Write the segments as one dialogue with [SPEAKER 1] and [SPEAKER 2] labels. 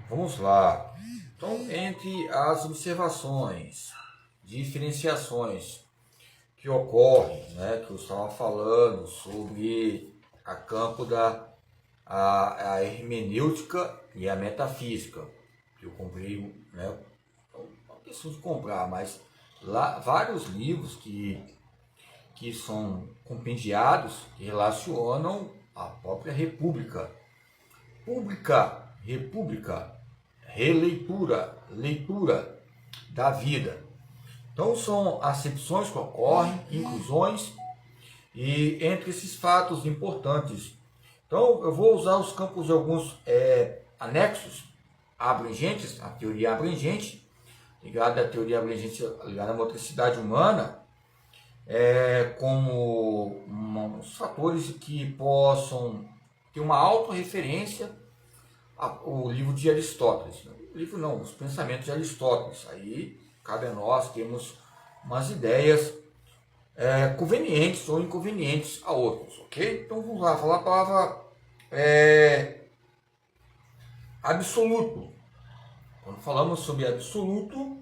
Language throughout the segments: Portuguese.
[SPEAKER 1] Vamos lá. Então, entre as observações, diferenciações que ocorrem, né, que eu estava falando sobre a campo da a hermenêutica e a metafísica, que eu comprei, né, não questão de comprar, mas lá vários livros que são compendiados, que relacionam a própria república, república, releitura, leitura da vida. Então são acepções que ocorrem, inclusões, e entre esses fatos importantes. Então eu vou usar os campos de alguns anexos abrangentes, a teoria abrangente, ligada à teoria abrangente, ligada à motricidade humana, como uns fatores que possam ter uma autorreferência ao livro de Aristóteles. O livro não, os pensamentos de Aristóteles. Aí cabe a nós termos umas ideias convenientes ou inconvenientes a outros, ok? Então vamos lá, falar a palavra absoluto. Quando falamos sobre absoluto,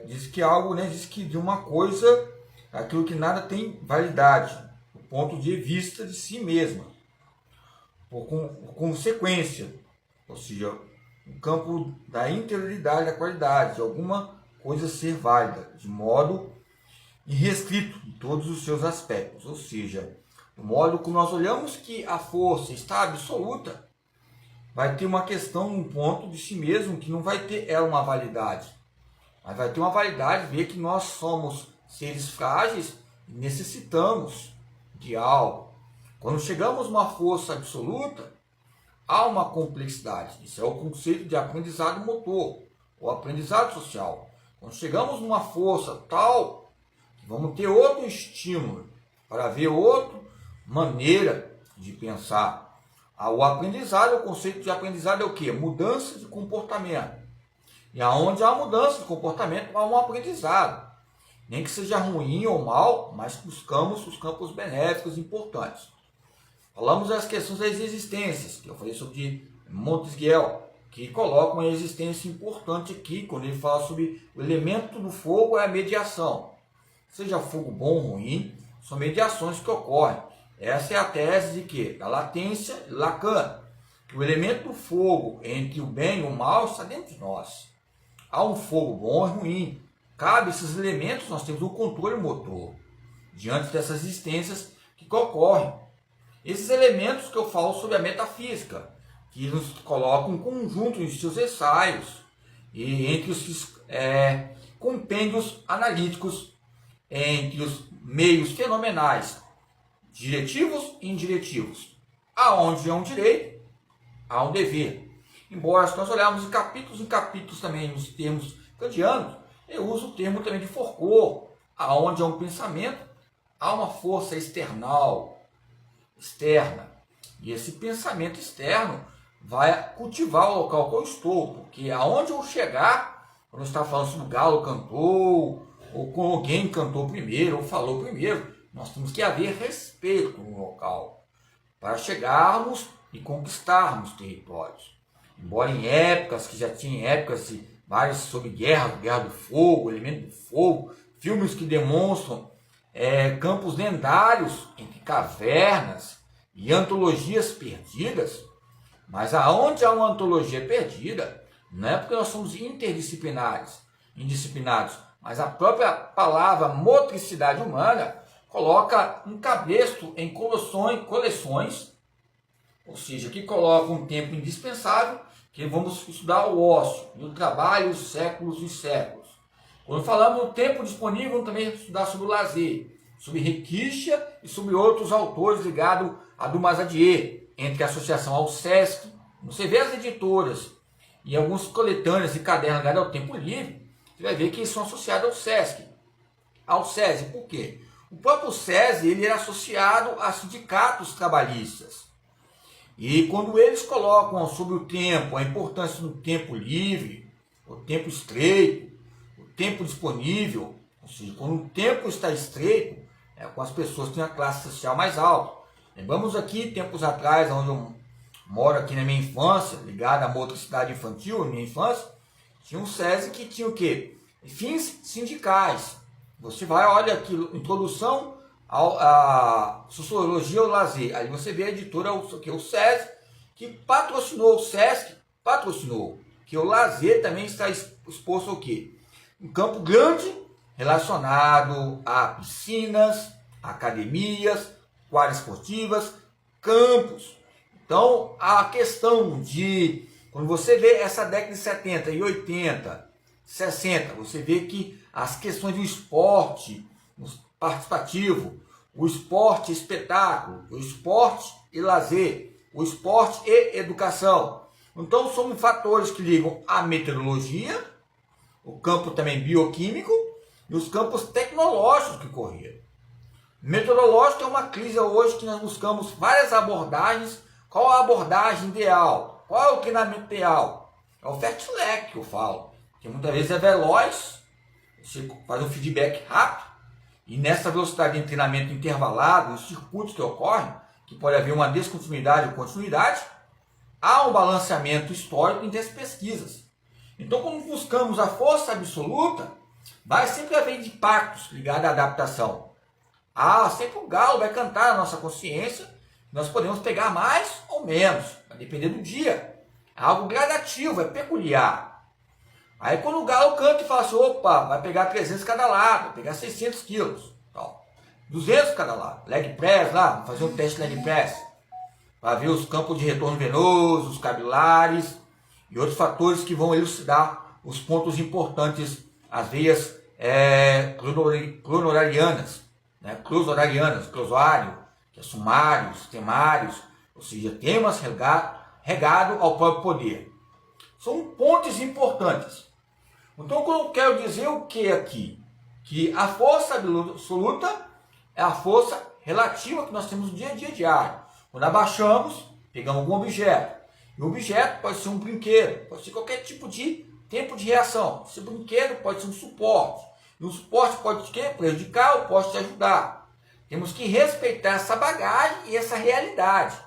[SPEAKER 1] diz que algo, né, diz que de uma coisa, aquilo que nada tem validade, do ponto de vista de si mesma, por consequência, ou seja, no campo da interioridade, da qualidade, de alguma coisa ser válida, de modo irrestrito em todos os seus aspectos, ou seja, do modo que nós olhamos que a força está absoluta, vai ter uma questão, um ponto de si mesmo que não vai ter ela uma validade, mas vai ter uma validade ver que nós somos seres frágeis e necessitamos de algo. Quando chegamos a uma força absoluta, há uma complexidade. Isso é o conceito de aprendizado motor, ou aprendizado social. Quando chegamos a uma força tal, que vamos ter outro estímulo, para ver outra maneira de pensar. O aprendizado, o conceito de aprendizado é o quê? Mudança de comportamento. E aonde há mudança de comportamento, há um aprendizado. Nem que seja ruim ou mal, mas buscamos os campos benéficos importantes. Falamos das questões das existências, que eu falei sobre Montesquieu, que coloca uma existência importante aqui, quando ele fala sobre o elemento do fogo é a mediação. Seja fogo bom ou ruim, são mediações que ocorrem. Essa é a tese de quê? Da latência de Lacan. Que o elemento do fogo entre o bem e o mal está dentro de nós. Há um fogo bom e ruim. Cabe esses elementos, nós temos um controle motor diante dessas existências que ocorrem. Esses elementos que eu falo sobre a metafísica, que nos colocam um conjunto de seus ensaios e entre os compêndios analíticos, entre os meios fenomenais, diretivos e indiretivos. Aonde é um direito, há um dever. Embora se nós olharmos em capítulos também nos termos kantianos, eu uso o termo também de Foucault, aonde há um pensamento, há uma força externa. E esse pensamento externo vai cultivar o local que eu estou, porque aonde eu chegar, quando eu estava falando se o galo cantou, ou com alguém cantou primeiro, ou falou primeiro, nós temos que haver respeito no local, para chegarmos e conquistarmos territórios. Embora em épocas, que já tinha épocas de várias sobre guerra do fogo, elemento do fogo, filmes que demonstram campos lendários entre cavernas e antologias perdidas, mas aonde há uma antologia perdida, não é porque nós somos indisciplinados, mas a própria palavra motricidade humana coloca um cabresto em coleções, ou seja, que coloca um tempo indispensável, que vamos estudar o ócio e o trabalho, os séculos e séculos. Quando falamos do tempo disponível, vamos também estudar sobre o lazer, sobre Requicha e sobre outros autores ligados a Dumas Adier, entre a associação ao SESC. Você vê as editoras e alguns coletâneas e cadernos ligados ao tempo livre, você vai ver que eles são associados ao SESC, ao SESI. Por quê? O próprio SESI ele era associado a sindicatos trabalhistas. E quando eles colocam sobre o tempo, a importância do tempo livre, o tempo estreito, o tempo disponível, ou seja, quando o tempo está estreito, com as pessoas que têm a classe social mais alta. Lembramos aqui, tempos atrás, onde moro aqui na minha infância, ligado à motricidade infantil, na minha infância, tinha um SESI que tinha o quê? Fins sindicais. Você vai, olha aqui, introdução à sociologia ao lazer. Aí você vê a editora, que é o SESI, que patrocinou, o SESC patrocinou, que o lazer também está exposto ao quê? Um campo grande relacionado a piscinas, academias, quadras esportivas, campos. Então, a questão de, quando você vê essa década de 70 e 80, 60, você vê que as questões do esporte participativo, o esporte espetáculo, o esporte e lazer, o esporte e educação. Então, são fatores que ligam a meteorologia, o campo também bioquímico e os campos tecnológicos que correram. Meteorológico é uma crise hoje que nós buscamos várias abordagens. Qual a abordagem ideal? Qual é o treinamento ideal? É o fast leg que eu falo, que muitas vezes é veloz, você faz um feedback rápido, e nessa velocidade de treinamento intervalado, os circuitos que ocorrem, que pode haver uma descontinuidade ou continuidade, há um balanceamento histórico entre as pesquisas. Então, quando buscamos a força absoluta, vai sempre haver impactos ligados à adaptação. Sempre o galo vai cantar na nossa consciência, nós podemos pegar mais ou menos, vai depender do dia. É algo gradativo, é peculiar. Aí quando o galo canta e fala assim, opa, vai pegar 300 cada lado, vai pegar 600 quilos, então, 200 cada lado, leg press lá, vamos fazer um teste de leg press, para ver os campos de retorno venoso, os capilares e outros fatores que vão elucidar os pontos importantes, as veias cronolarianas, né? Closoário, que é sumários, temários, ou seja, temas regado ao próprio poder. São pontos importantes. Então, eu quero dizer o que aqui? Que a força absoluta é a força relativa que nós temos no dia a dia diário. Quando abaixamos, pegamos algum objeto. E o objeto pode ser um brinquedo, pode ser qualquer tipo de tempo de reação. Esse brinquedo pode ser um suporte. E o suporte pode prejudicar ou pode te ajudar. Temos que respeitar essa bagagem e essa realidade.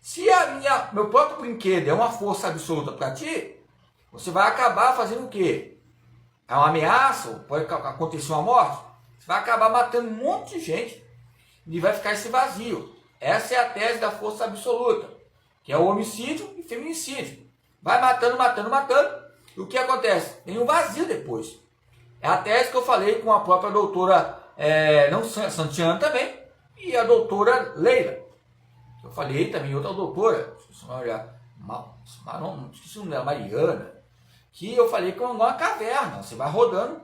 [SPEAKER 1] Se meu próprio brinquedo é uma força absoluta para ti, você vai acabar fazendo o quê? É uma ameaça, ou pode acontecer uma morte, você vai acabar matando um monte de gente e vai ficar esse vazio. Essa é a tese da força absoluta, que é o homicídio e feminicídio. Vai matando, matando, matando, e o que acontece? Tem um vazio depois. É a tese que eu falei com a própria doutora Santiana também, e a doutora Leila. Eu falei também, outra doutora, esqueci o nome dela, Mariana, que eu falei que é uma caverna. Você vai rodando,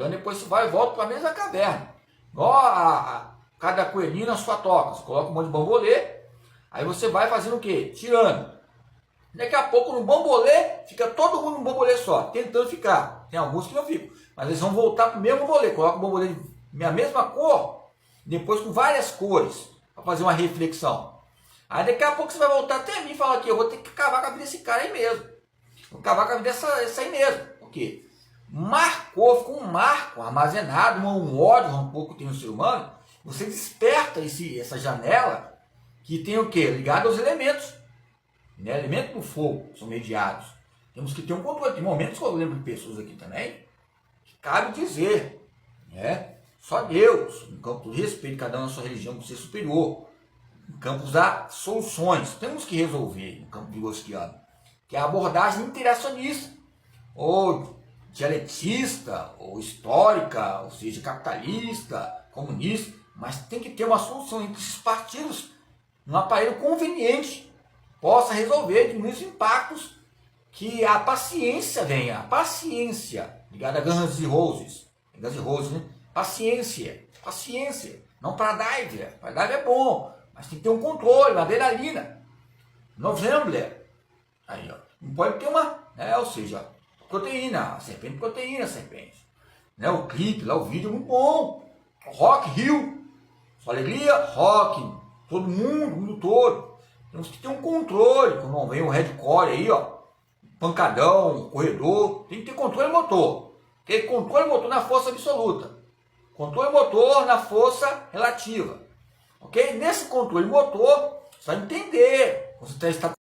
[SPEAKER 1] depois você vai e volta para a mesma caverna. Igual cada coelhinho na sua toca. Você coloca um monte de bambolê, aí você vai fazendo o quê? Tirando. Daqui a pouco no bambolê, fica todo mundo no bambolê só, tentando ficar. Tem alguns que não ficam, mas eles vão voltar para o mesmo bambolê. Coloca o bambolê de a mesma cor, depois com várias cores, para fazer uma reflexão. Aí daqui a pouco você vai voltar até mim e falar que eu vou ter que acabar com a vida desse cara aí mesmo. Vou acabar com a vida dessa aí mesmo. Por quê? Marcou, ficou um marco armazenado, um ódio um pouco que tem no ser humano. Você desperta essa janela que tem o quê? Ligado aos elementos. Né? Elementos do fogo são mediados. Temos que ter um controle. Tem momentos que eu lembro de pessoas aqui também que cabe dizer, né? Só Deus, no campo do respeito, cada um na sua religião, do ser superior, no campo das soluções. Temos que resolver no campo vigosquiano, que é a abordagem interacionista, ou dialetista, ou histórica, ou seja, capitalista, comunista, mas tem que ter uma solução entre esses partidos, num aparelho conveniente, possa resolver, diminuir os impactos, que a paciência venha, a paciência, ligada a Guns N' Roses, né? Paciência, não Paradise é bom, mas tem que ter um controle, uma adrenalina, November, aí ó, não pode ter uma, né, ou seja, proteína, serpente, né, o clipe lá, o vídeo é muito bom, Rock Rio, sua alegria, rock, todo mundo, o mundo todo, temos que ter um controle, quando não vem o hardcore aí ó, pancadão, corredor, tem que ter controle motor, ter controle motor na força absoluta, controle motor na força relativa, ok? Nesse controle motor, Você vai entender. Você está